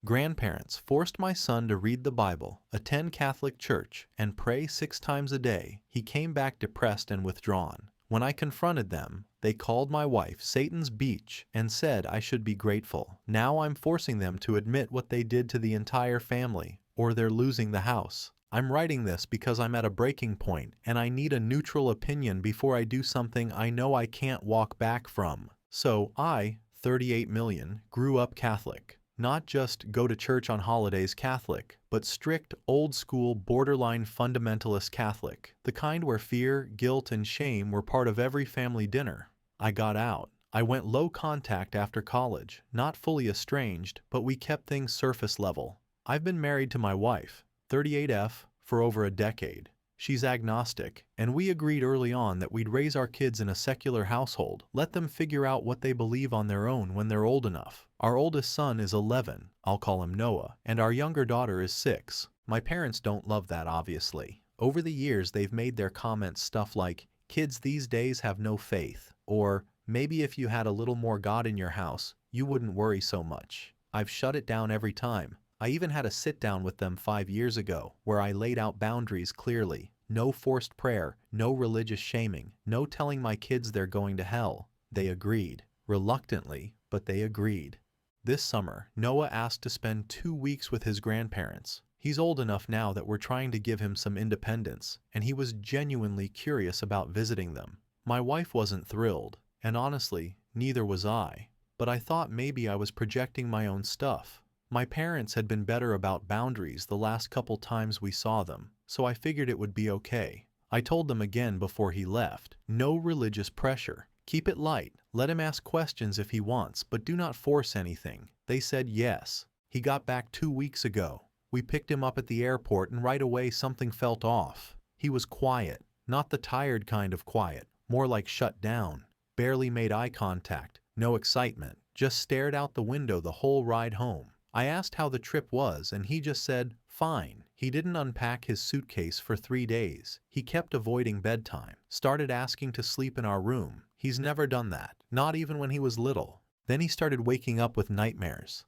Grandparents forced my son to read the Bible, attend Catholic church, and pray 6 times a day. He came back depressed and withdrawn. When I confronted them, they called my wife Satan's Beach and said I should be grateful. Now I'm forcing them to admit what they did to the entire family, or they're losing the house. I'm writing this because I'm at a breaking point and I need a neutral opinion before I do something I know I can't walk back from. So I, 38 million, grew up Catholic. Not just go to church on holidays Catholic, but strict, old-school, borderline fundamentalist Catholic. The kind where fear, guilt, and shame were part of every family dinner. I got out. I went low contact after college, not fully estranged, but we kept things surface level. I've been married to my wife, 38F, for over a decade. She's agnostic, and we agreed early on that we'd raise our kids in a secular household, let them figure out what they believe on their own when they're old enough. Our oldest son is 11, I'll call him Noah, and our younger daughter is 6. My parents don't love that, obviously. Over the years, they've made their comments stuff like, "Kids these days have no faith," or, "Maybe if you had a little more God in your house, you wouldn't worry so much." I've shut it down every time. I even had a sit-down with them 5 years ago, where I laid out boundaries clearly. No forced prayer, no religious shaming, no telling my kids they're going to hell. They agreed. Reluctantly, but they agreed. This summer, Noah asked to spend 2 weeks with his grandparents. He's old enough now that we're trying to give him some independence, and he was genuinely curious about visiting them. My wife wasn't thrilled, and honestly, neither was I. But I thought maybe I was projecting my own stuff. My parents had been better about boundaries the last couple times we saw them, so I figured it would be okay. I told them again before he left, no religious pressure. Keep it light, let him ask questions if he wants, but do not force anything. They said yes. He got back 2 weeks ago. We picked him up at the airport and right away something felt off. He was quiet, not the tired kind of quiet, more like shut down. Barely made eye contact, no excitement, just stared out the window the whole ride home. I asked how the trip was and he just said, fine. He didn't unpack his suitcase for 3 days. He kept avoiding bedtime, started asking to sleep in our room. He's never done that, not even when he was little. Then he started waking up with nightmares.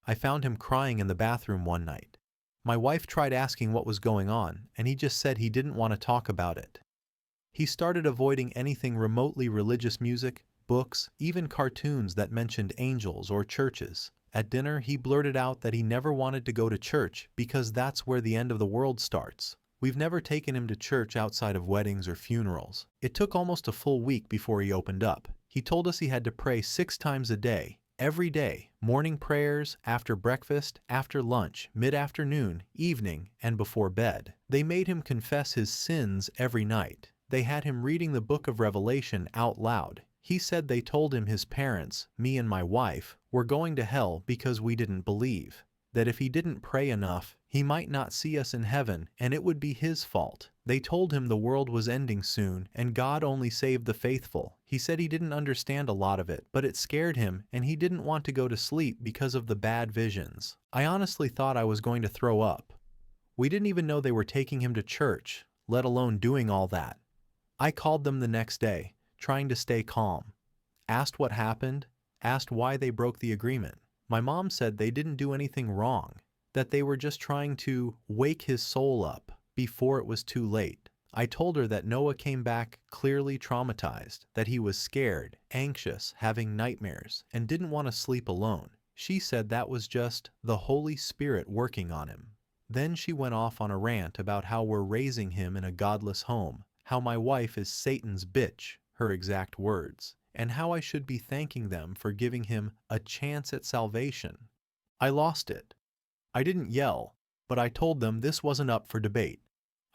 I found him crying in the bathroom one night. My wife tried asking what was going on, and he just said he didn't want to talk about it. He started avoiding anything remotely religious music, books, even cartoons that mentioned angels or churches. At dinner, he blurted out that he never wanted to go to church because that's where the end of the world starts. We've never taken him to church outside of weddings or funerals. It took almost a full week before he opened up. He told us he had to pray 6 times a day, every day, morning prayers, after breakfast, after lunch, mid-afternoon, evening, and before bed. They made him confess his sins every night. They had him reading the book of Revelation out loud. He said they told him his parents, me and my wife, were going to hell because we didn't believe. That if he didn't pray enough, he might not see us in heaven and it would be his fault. They told him the world was ending soon and God only saved the faithful. He said he didn't understand a lot of it, but it scared him and he didn't want to go to sleep because of the bad visions. I honestly thought I was going to throw up. We didn't even know they were taking him to church, let alone doing all that. I called them the next day, trying to stay calm. Asked what happened, asked why they broke the agreement. My mom said they didn't do anything wrong, that they were just trying to wake his soul up before it was too late. I told her that Noah came back clearly traumatized, that he was scared, anxious, having nightmares, and didn't want to sleep alone. She said that was just the Holy Spirit working on him. Then she went off on a rant about how we're raising him in a godless home, how my wife is Satan's bitch, her exact words, and how I should be thanking them for giving him a chance at salvation. I lost it. I didn't yell, but I told them this wasn't up for debate.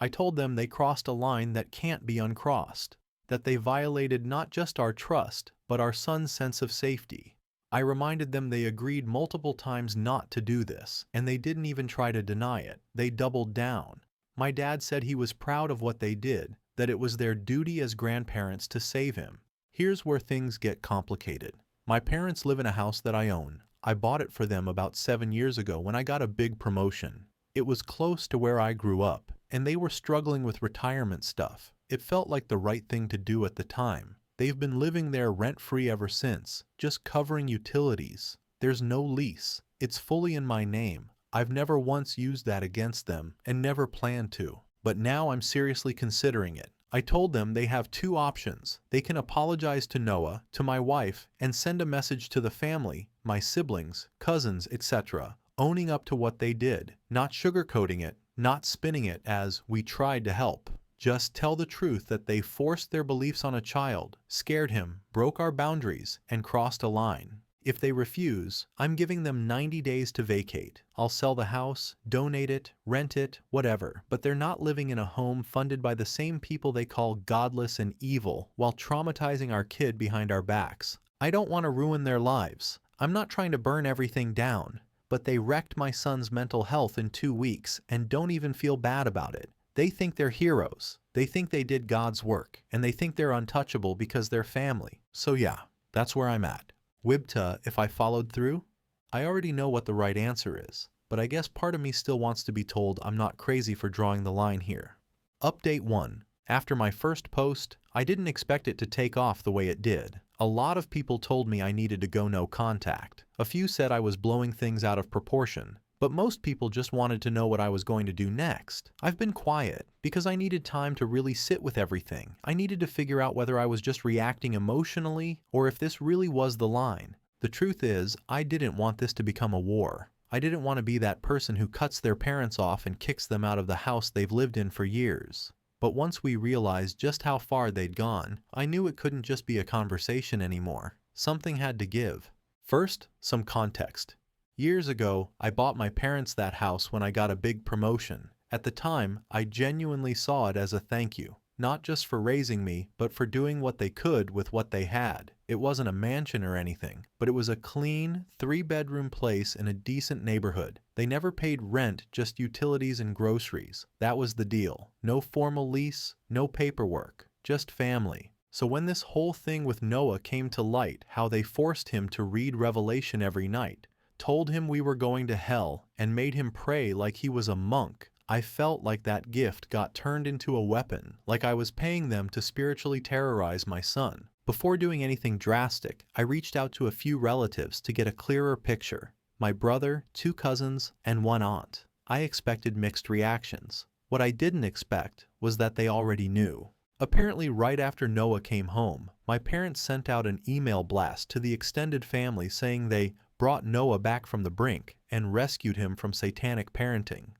I told them they crossed a line that can't be uncrossed, that they violated not just our trust, but our son's sense of safety. I reminded them they agreed multiple times not to do this, and they didn't even try to deny it. They doubled down. My dad said he was proud of what they did, that it was their duty as grandparents to save him. Here's where things get complicated. My parents live in a house that I own. I bought it for them about 7 years ago when I got a big promotion. It was close to where I grew up, and they were struggling with retirement stuff. It felt like the right thing to do at the time. They've been living there rent-free ever since, just covering utilities. There's no lease. It's fully in my name. I've never once used that against them and never planned to. But now I'm seriously considering it. I told them they have two options. They can apologize to Noah, to my wife, and send a message to the family, my siblings, cousins, etc., owning up to what they did, not sugarcoating it, not spinning it as we tried to help. Just tell the truth that they forced their beliefs on a child, scared him, broke our boundaries, and crossed a line. If they refuse, I'm giving them 90 days to vacate. I'll sell the house, donate it, rent it, whatever, but they're not living in a home funded by the same people they call godless and evil while traumatizing our kid behind our backs. I don't want to ruin their lives. I'm not trying to burn everything down, but they wrecked my son's mental health in 2 weeks and don't even feel bad about it. They think they're heroes. They think they did God's work, and they think they're untouchable because they're family. So yeah, that's where I'm at. Wibta, if I followed through? I already know what the right answer is, but I guess part of me still wants to be told I'm not crazy for drawing the line here. Update 1. After my first post, I didn't expect it to take off the way it did. A lot of people told me I needed to go no contact. A few said I was blowing things out of proportion, but most people just wanted to know what I was going to do next. I've been quiet because I needed time to really sit with everything. I needed to figure out whether I was just reacting emotionally or if this really was the line. The truth is, I didn't want this to become a war. I didn't want to be that person who cuts their parents off and kicks them out of the house they've lived in for years. But once we realized just how far they'd gone, I knew it couldn't just be a conversation anymore. Something had to give. First, some context. Years ago, I bought my parents that house when I got a big promotion. At the time, I genuinely saw it as a thank you, not just for raising me, but for doing what they could with what they had. It wasn't a mansion or anything, but it was a clean, 3-bedroom place in a decent neighborhood. They never paid rent, just utilities and groceries. That was the deal. No formal lease, no paperwork, just family. So when this whole thing with Noah came to light, how they forced him to read Revelation every night, told him we were going to hell, and made him pray like he was a monk, I felt like that gift got turned into a weapon, like I was paying them to spiritually terrorize my son. Before doing anything drastic, I reached out to a few relatives to get a clearer picture. My brother, 2 cousins, and 1 aunt. I expected mixed reactions. What I didn't expect was that they already knew. Apparently right after Noah came home, my parents sent out an email blast to the extended family saying they brought Noah back from the brink and rescued him from satanic parenting.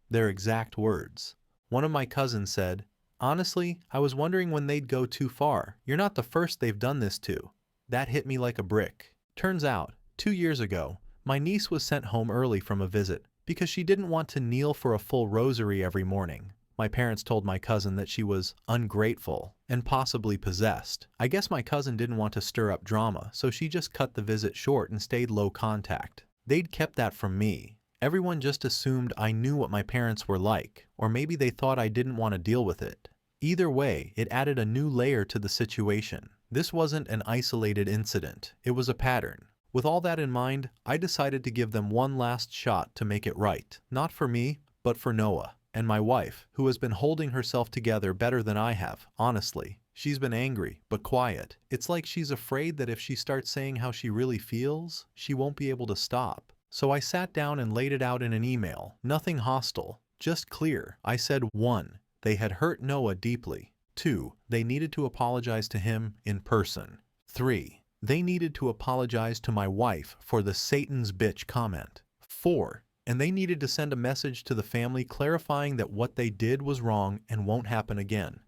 Their exact words. One of my cousins said, "Honestly, I was wondering when they'd go too far. You're not the first they've done this to." That hit me like a brick. Turns out, 2 years ago, my niece was sent home early from a visit because she didn't want to kneel for a full rosary every morning. My parents told my cousin that she was ungrateful and possibly possessed. I guess my cousin didn't want to stir up drama, so she just cut the visit short and stayed low contact. They'd kept that from me. Everyone just assumed I knew what my parents were like, or maybe they thought I didn't want to deal with it. Either way, it added a new layer to the situation. This wasn't an isolated incident, it was a pattern. With all that in mind, I decided to give them one last shot to make it right. Not for me, but for Noah. And my wife, who has been holding herself together better than I have, honestly. She's been angry, but quiet. It's like she's afraid that if she starts saying how she really feels, she won't be able to stop. So I sat down and laid it out in an email. Nothing hostile, just clear. I said 1. They had hurt Noah deeply. 2. They needed to apologize to him in person. 3. They needed to apologize to my wife for the Satan's bitch comment. 4. And they needed to send a message to the family clarifying that what they did was wrong and won't happen again.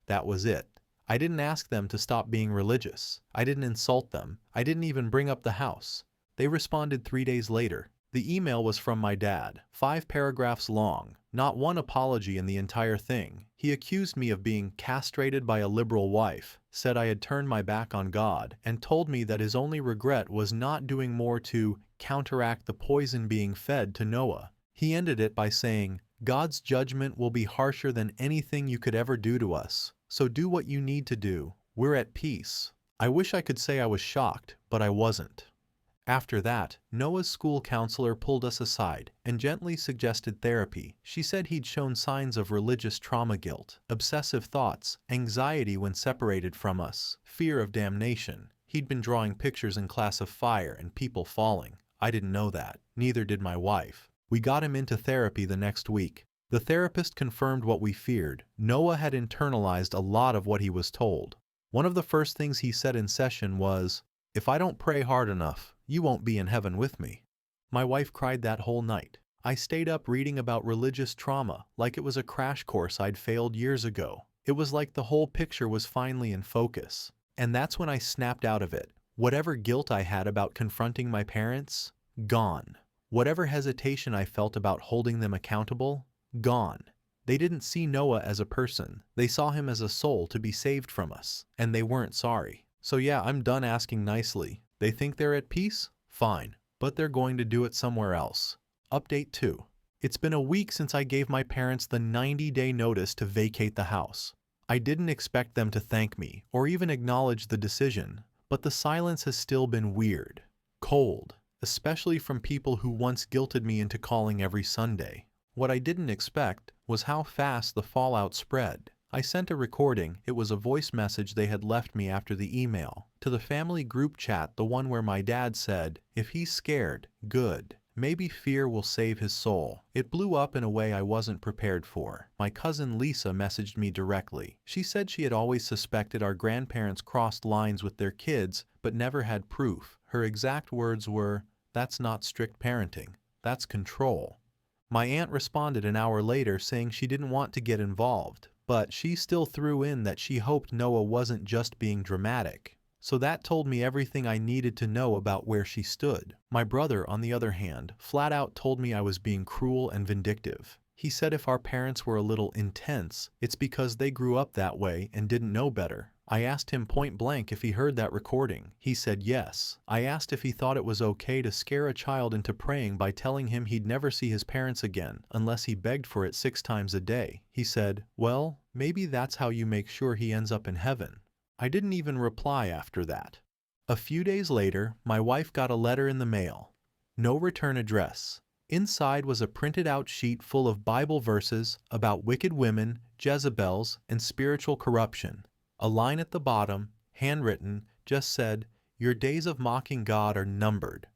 That was it. I didn't ask them to stop being religious. I didn't insult them. I didn't even bring up the house. They responded 3 days later. The email was from my dad, 5 paragraphs long, not one apology in the entire thing. He accused me of being castrated by a liberal wife, said I had turned my back on God, and told me that his only regret was not doing more to counteract the poison being fed to Noah. He ended it by saying, "God's judgment will be harsher than anything you could ever do to us, so do what you need to do. We're at peace." I wish I could say I was shocked, but I wasn't. After that, Noah's school counselor pulled us aside and gently suggested therapy. She said he'd shown signs of religious trauma guilt, obsessive thoughts, anxiety when separated from us, fear of damnation. He'd been drawing pictures in class of fire and people falling. I didn't know that. Neither did my wife. We got him into therapy the next week. The therapist confirmed what we feared. Noah had internalized a lot of what he was told. One of the first things he said in session was, "If I don't pray hard enough, you won't be in heaven with me." My wife cried that whole night. I stayed up reading about religious trauma like it was a crash course I'd failed years ago. It was like the whole picture was finally in focus. And that's when I snapped out of it. Whatever guilt I had about confronting my parents, gone. Whatever hesitation I felt about holding them accountable, gone. They didn't see Noah as a person. They saw him as a soul to be saved from us. And they weren't sorry. So yeah, I'm done asking nicely. They think they're at peace? Fine. But they're going to do it somewhere else. Update 2. It's been a week since I gave my parents the 90-day notice to vacate the house. I didn't expect them to thank me or even acknowledge the decision, but the silence has still been weird, cold, especially from people who once guilted me into calling every Sunday. What I didn't expect was how fast the fallout spread. I sent a recording, it was a voice message they had left me after the email, to the family group chat, the one where my dad said, "If he's scared, good. Maybe fear will save his soul." It blew up in a way I wasn't prepared for. My cousin Lisa messaged me directly. She said she had always suspected our grandparents crossed lines with their kids, but never had proof. Her exact words were, "That's not strict parenting. That's control." My aunt responded an hour later saying she didn't want to get involved, but she still threw in that she hoped Noah wasn't just being dramatic. So that told me everything I needed to know about where she stood. My brother, on the other hand, flat out told me I was being cruel and vindictive. He said if our parents were a little intense, it's because they grew up that way and didn't know better. I asked him point blank if he heard that recording. He said yes. I asked if he thought it was okay to scare a child into praying by telling him he'd never see his parents again unless he begged for it 6 times a day. He said, "Well, maybe that's how you make sure he ends up in heaven." I didn't even reply after that. A few days later, my wife got a letter in the mail. No return address. Inside was a printed out sheet full of Bible verses about wicked women, Jezebels, and spiritual corruption. A line at the bottom, handwritten, just said, "Your days of mocking God are numbered."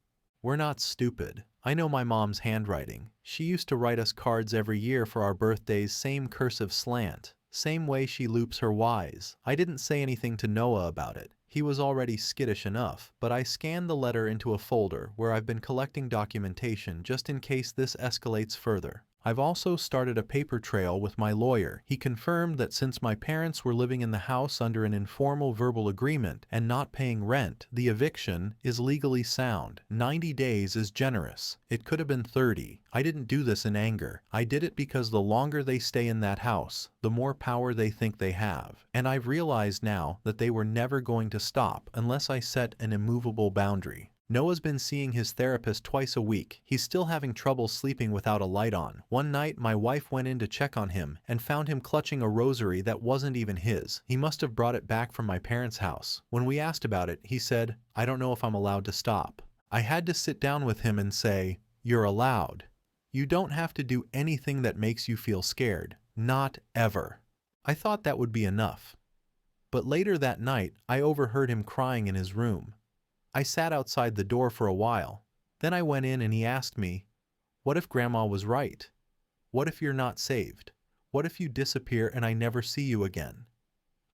We're not stupid. I know my mom's handwriting. She used to write us cards every year for our birthdays, same cursive slant, same way she loops her Y's. I didn't say anything to Noah about it. He was already skittish enough, but I scanned the letter into a folder where I've been collecting documentation just in case this escalates further. I've also started a paper trail with my lawyer. He confirmed that since my parents were living in the house under an informal verbal agreement and not paying rent, the eviction is legally sound. 90 days is generous. It could have been 30. I didn't do this in anger. I did it because the longer they stay in that house, the more power they think they have. And I've realized now that they were never going to stop unless I set an immovable boundary. Noah's been seeing his therapist twice a week. He's still having trouble sleeping without a light on. One night, my wife went in to check on him and found him clutching a rosary that wasn't even his. He must have brought it back from my parents' house. When we asked about it, he said, "I don't know if I'm allowed to stop." I had to sit down with him and say, "You're allowed. You don't have to do anything that makes you feel scared. Not ever." I thought that would be enough. But later that night, I overheard him crying in his room. I sat outside the door for a while. Then I went in and he asked me, "What if Grandma was right? What if you're not saved? What if you disappear and I never see you again?"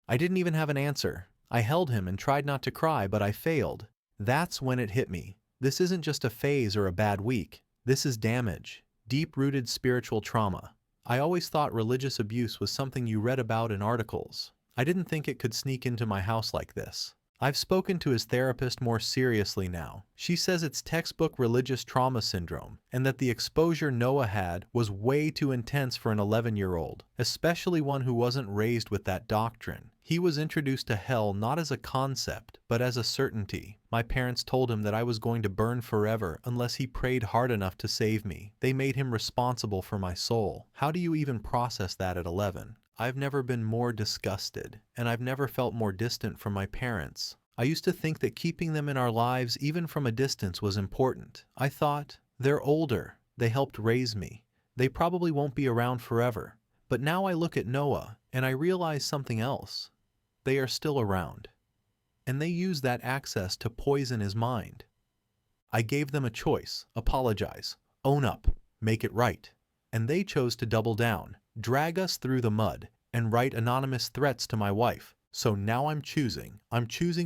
I didn't even have an answer. I held him and tried not to cry, but I failed. That's when it hit me. This isn't just a phase or a bad week. This is damage. Deep-rooted spiritual trauma. I always thought religious abuse was something you read about in articles. I didn't think it could sneak into my house like this. I've spoken to his therapist more seriously now. She says it's textbook religious trauma syndrome, and that the exposure Noah had was way too intense for an 11-year-old, especially one who wasn't raised with that doctrine. He was introduced to hell not as a concept, but as a certainty. My parents told him that I was going to burn forever unless he prayed hard enough to save me. They made him responsible for my soul. How do you even process that at 11? I've never been more disgusted, and I've never felt more distant from my parents. I used to think that keeping them in our lives, even from a distance, was important. I thought, they're older, they helped raise me, they probably won't be around forever. But now I look at Noah, and I realize something else. They are still around. And they use that access to poison his mind. I gave them a choice: apologize, own up, make it right. And they chose to double down, drag us through the mud, and write anonymous threats to my wife. So now I'm choosing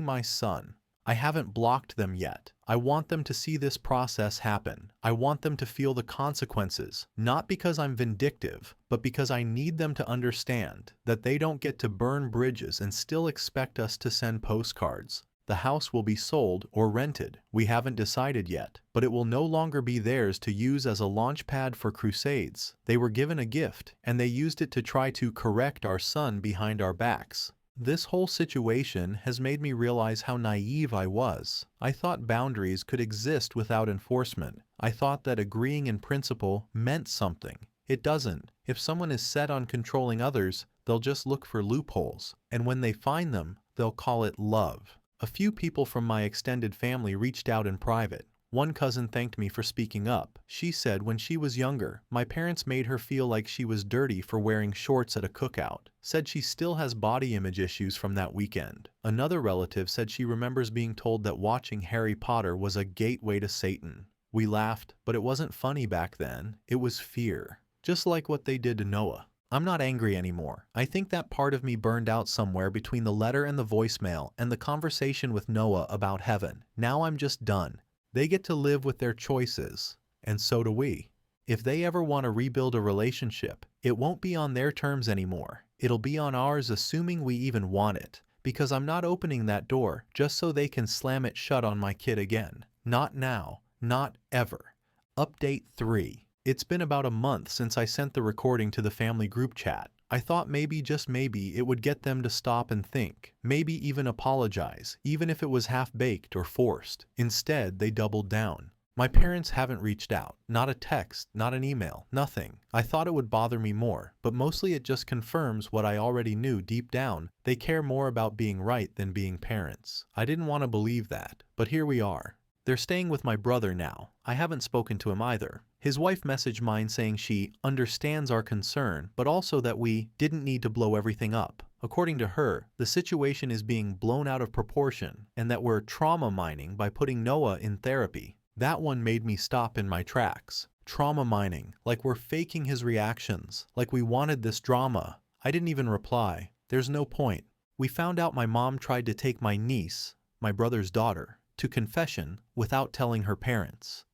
my son. I haven't blocked them yet. I want them to see this process happen. I want them to feel the consequences, not because I'm vindictive, but because I need them to understand that they don't get to burn bridges and still expect us to send postcards. The house will be sold or rented. We haven't decided yet, but it will no longer be theirs to use as a launch pad for crusades. They were given a gift, and they used it to try to correct our son behind our backs. This whole situation has made me realize how naive I was. I thought boundaries could exist without enforcement. I thought that agreeing in principle meant something. It doesn't. If someone is set on controlling others, they'll just look for loopholes. And when they find them, they'll call it love. A few people from my extended family reached out in private. One cousin thanked me for speaking up. She said when she was younger, my parents made her feel like she was dirty for wearing shorts at a cookout. Said she still has body image issues from that weekend. Another relative said she remembers being told that watching Harry Potter was a gateway to Satan. We laughed, but it wasn't funny back then. It was fear. Just like what they did to Noah. I'm not angry anymore. I think that part of me burned out somewhere between the letter and the voicemail and the conversation with Noah about heaven. Now I'm just done. They get to live with their choices, and so do we. If they ever want to rebuild a relationship, it won't be on their terms anymore. It'll be on ours, assuming we even want it, because I'm not opening that door just so they can slam it shut on my kid again. Not now. Not ever. Update 3. It's been about a month since I sent the recording to the family group chat. I thought maybe, just maybe, it would get them to stop and think, maybe even apologize, even if it was half-baked or forced. Instead, they doubled down. My parents haven't reached out. Not a text, not an email, nothing. I thought it would bother me more, but mostly it just confirms what I already knew deep down. They care more about being right than being parents. I didn't want to believe that, but here we are. They're staying with my brother now. I haven't spoken to him either. His wife messaged mine saying she understands our concern, but also that we didn't need to blow everything up. According to her, the situation is being blown out of proportion, and that we're trauma mining by putting Noah in therapy. That one made me stop in my tracks. Trauma mining, like we're faking his reactions, like we wanted this drama. I didn't even reply. There's no point. We found out my mom tried to take my niece, my brother's daughter, to confession without telling her parents.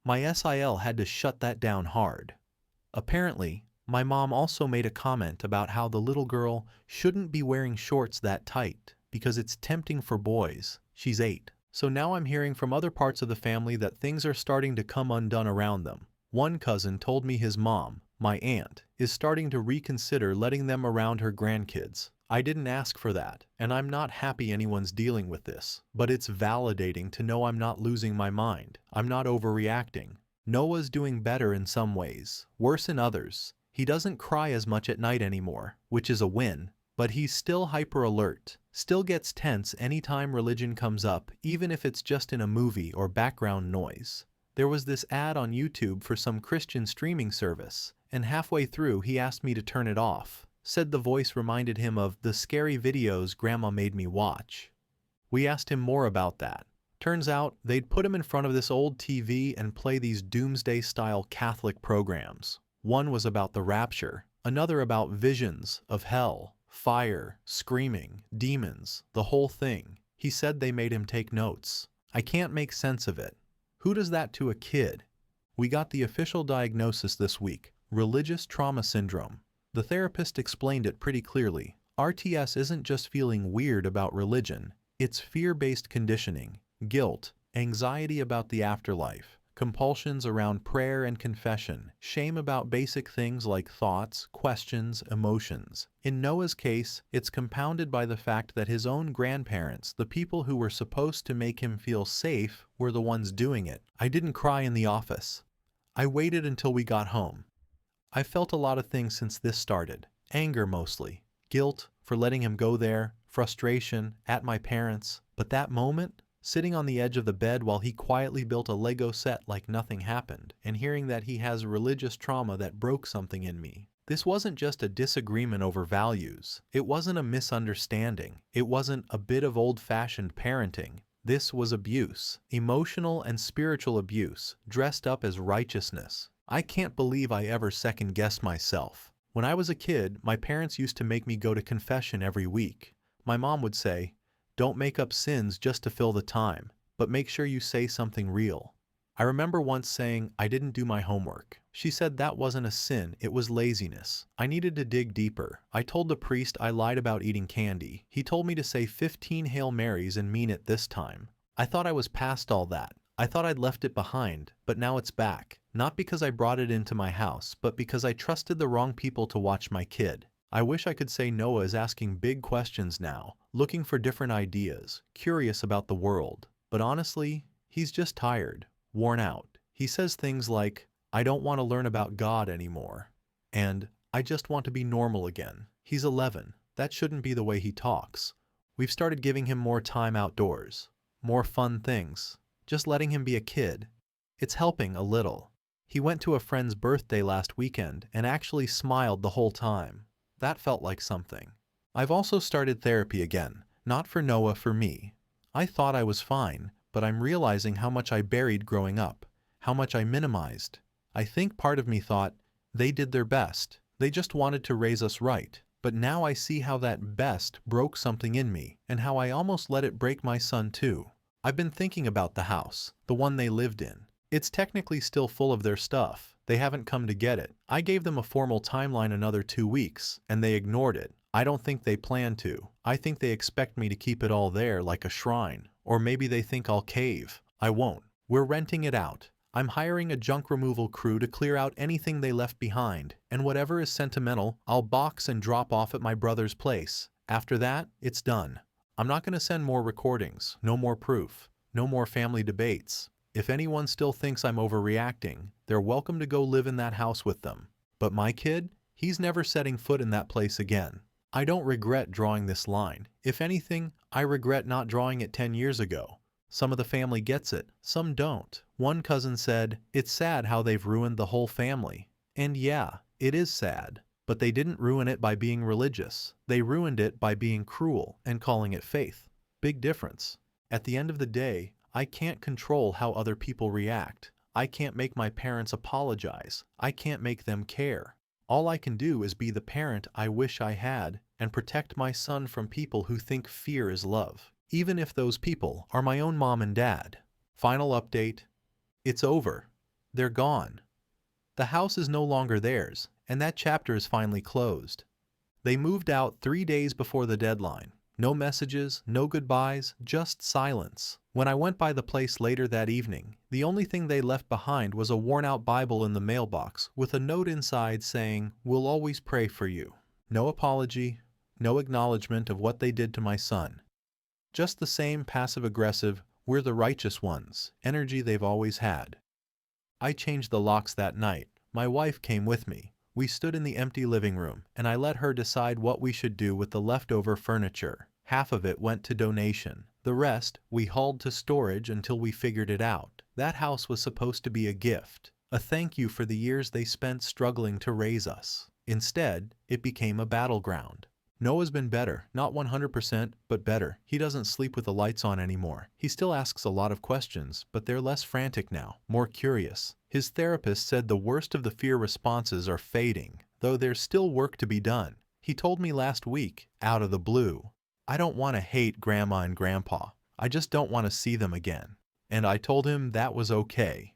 My SIL had to shut that down hard. Apparently, my mom also made a comment about how the little girl shouldn't be wearing shorts that tight because it's tempting for boys. She's 8. So now I'm hearing from other parts of the family that things are starting to come undone around them. One cousin told me his mom, my aunt, is starting to reconsider letting them around her grandkids. I didn't ask for that, and I'm not happy anyone's dealing with this, but it's validating to know I'm not losing my mind. I'm not overreacting. Noah's doing better in some ways, worse in others. He doesn't cry as much at night anymore, which is a win, but he's still hyper alert, still gets tense anytime religion comes up, even if it's just in a movie or background noise. There was this ad on YouTube for some Christian streaming service, and halfway through he asked me to turn it off. Said the voice reminded him of the scary videos Grandma made me watch. We asked him more about that. Turns out they'd put him in front of this old TV and play these doomsday-style Catholic programs. One was about the rapture, another about visions of hell, fire, screaming, demons, the whole thing. He said they made him take notes. I can't make sense of it. Who does that to a kid? We got the official diagnosis this week: religious trauma syndrome. The therapist explained it pretty clearly. RTS isn't just feeling weird about religion, it's fear-based conditioning, guilt, anxiety about the afterlife, compulsions around prayer and confession, shame about basic things like thoughts, questions, emotions. In Noah's case, it's compounded by the fact that his own grandparents, the people who were supposed to make him feel safe, were the ones doing it. I didn't cry in the office. I waited until we got home. I felt a lot of things since this started. Anger mostly. Guilt for letting him go there. Frustration at my parents. But that moment, sitting on the edge of the bed while he quietly built a Lego set like nothing happened, and hearing that he has religious trauma that broke something in me. This wasn't just a disagreement over values. It wasn't a misunderstanding. It wasn't a bit of old-fashioned parenting. This was abuse, emotional and spiritual abuse, dressed up as righteousness. I can't believe I ever second-guessed myself. When I was a kid, my parents used to make me go to confession every week. My mom would say, "Don't make up sins just to fill the time, but make sure you say something real." I remember once saying I didn't do my homework. She said that wasn't a sin, it was laziness. I needed to dig deeper. I told the priest I lied about eating candy. He told me to say 15 Hail Marys and mean it this time. I thought I was past all that. I thought I'd left it behind, but now it's back. Not because I brought it into my house, but because I trusted the wrong people to watch my kid. I wish I could say Noah is asking big questions now, looking for different ideas, curious about the world. But honestly, he's just tired, worn out. He says things like, "I don't want to learn about God anymore," and "I just want to be normal again." He's 11. That shouldn't be the way he talks. We've started giving him more time outdoors, more fun things, just letting him be a kid. It's helping a little. He went to a friend's birthday last weekend and actually smiled the whole time. That felt like something. I've also started therapy again, not for Noah, for me. I thought I was fine, but I'm realizing how much I buried growing up, how much I minimized. I think part of me thought, they did their best, they just wanted to raise us right. But now I see how that best broke something in me, and how I almost let it break my son too. I've been thinking about the house, the one they lived in. It's technically still full of their stuff. They haven't come to get it. I gave them a formal timeline, another 2 weeks, and they ignored it. I don't think they plan to. I think they expect me to keep it all there like a shrine. Or maybe they think I'll cave. I won't. We're renting it out. I'm hiring a junk removal crew to clear out anything they left behind, and whatever is sentimental, I'll box and drop off at my brother's place. After that, it's done. I'm not going to send more recordings, no more proof, no more family debates. If anyone still thinks I'm overreacting, they're welcome to go live in that house with them. But my kid, he's never setting foot in that place again. I don't regret drawing this line. If anything, I regret not drawing it 10 years ago. Some of the family gets it, some don't. One cousin said, "It's sad how they've ruined the whole family." And yeah, it is sad. But they didn't ruin it by being religious. They ruined it by being cruel and calling it faith. Big difference. At the end of the day, I can't control how other people react. I can't make my parents apologize. I can't make them care. All I can do is be the parent I wish I had and protect my son from people who think fear is love, even if those people are my own mom and dad. Final update. It's over. They're gone. The house is no longer theirs, and that chapter is finally closed. They moved out 3 days before the deadline. No messages, no goodbyes, just silence. When I went by the place later that evening, the only thing they left behind was a worn-out Bible in the mailbox with a note inside saying, "We'll always pray for you." No apology, no acknowledgement of what they did to my son. Just the same passive-aggressive, "we're the righteous ones" energy they've always had. I changed the locks that night. My wife came with me. We stood in the empty living room, and I let her decide what we should do with the leftover furniture. Half of it went to donation. The rest, we hauled to storage until we figured it out. That house was supposed to be a gift, a thank you for the years they spent struggling to raise us. Instead, it became a battleground. Noah's been better, not 100%, but better. He doesn't sleep with the lights on anymore. He still asks a lot of questions, but they're less frantic now, more curious. His therapist said the worst of the fear responses are fading, though there's still work to be done. He told me last week, out of the blue, "I don't want to hate Grandma and Grandpa. I just don't want to see them again." And I told him that was okay.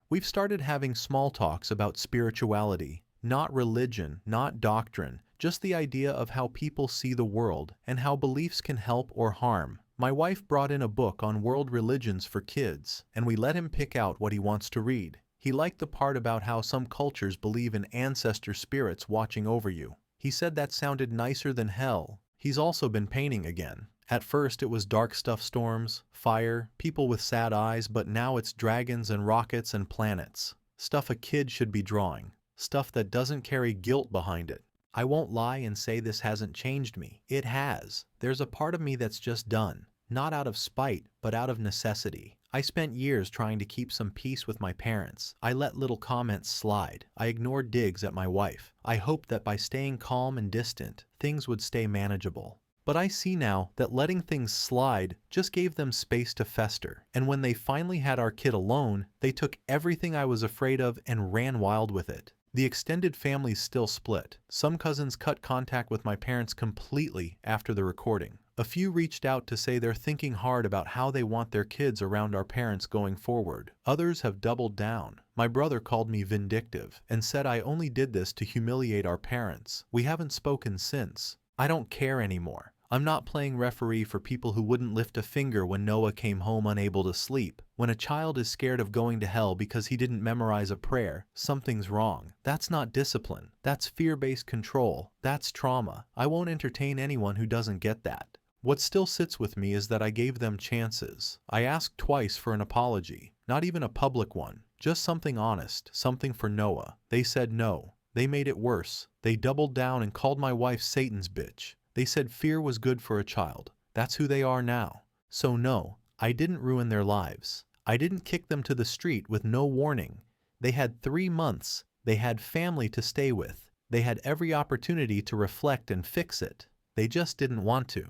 We've started having small talks about spirituality, not religion, not doctrine, just the idea of how people see the world and how beliefs can help or harm. My wife brought in a book on world religions for kids, and we let him pick out what he wants to read. He liked the part about how some cultures believe in ancestor spirits watching over you. He said that sounded nicer than hell. He's also been painting again. At first it was dark stuff, storms, fire, people with sad eyes, but now it's dragons and rockets and planets. Stuff a kid should be drawing. Stuff that doesn't carry guilt behind it. I won't lie and say this hasn't changed me. It has. There's a part of me that's just done. Not out of spite, but out of necessity. I spent years trying to keep some peace with my parents. I let little comments slide. I ignored digs at my wife. I hoped that by staying calm and distant, things would stay manageable. But I see now that letting things slide just gave them space to fester. And when they finally had our kid alone, they took everything I was afraid of and ran wild with it. The extended family's still split. Some cousins cut contact with my parents completely after the recording. A few reached out to say they're thinking hard about how they want their kids around our parents going forward. Others have doubled down. My brother called me vindictive and said I only did this to humiliate our parents. We haven't spoken since. I don't care anymore. I'm not playing referee for people who wouldn't lift a finger when Noah came home unable to sleep. When a child is scared of going to hell because he didn't memorize a prayer, something's wrong. That's not discipline. That's fear-based control. That's trauma. I won't entertain anyone who doesn't get that. What still sits with me is that I gave them chances. I asked twice for an apology, not even a public one, just something honest, something for Noah. They said no. They made it worse. They doubled down and called my wife Satan's bitch. They said fear was good for a child. That's who they are now. So no, I didn't ruin their lives. I didn't kick them to the street with no warning. They had 3 months. They had family to stay with. They had every opportunity to reflect and fix it. They just didn't want to.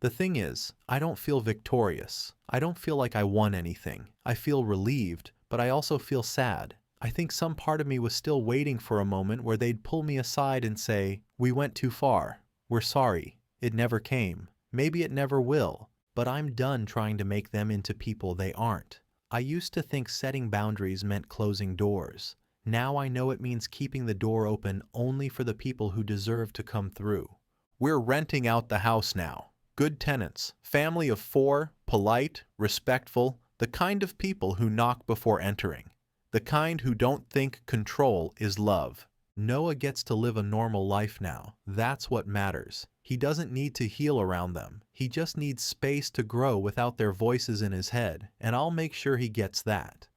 The thing is, I don't feel victorious. I don't feel like I won anything. I feel relieved, but I also feel sad. I think some part of me was still waiting for a moment where they'd pull me aside and say, "We went too far. We're sorry. It never came. Maybe it never will, but I'm done trying to make them into people they aren't." I used to think setting boundaries meant closing doors. Now I know it means keeping the door open only for the people who deserve to come through. We're renting out the house now. Good tenants, family of 4, polite, respectful, the kind of people who knock before entering. The kind who don't think control is love. Noah gets to live a normal life now. That's what matters. He doesn't need to heal around them. He just needs space to grow without their voices in his head, and I'll make sure he gets that.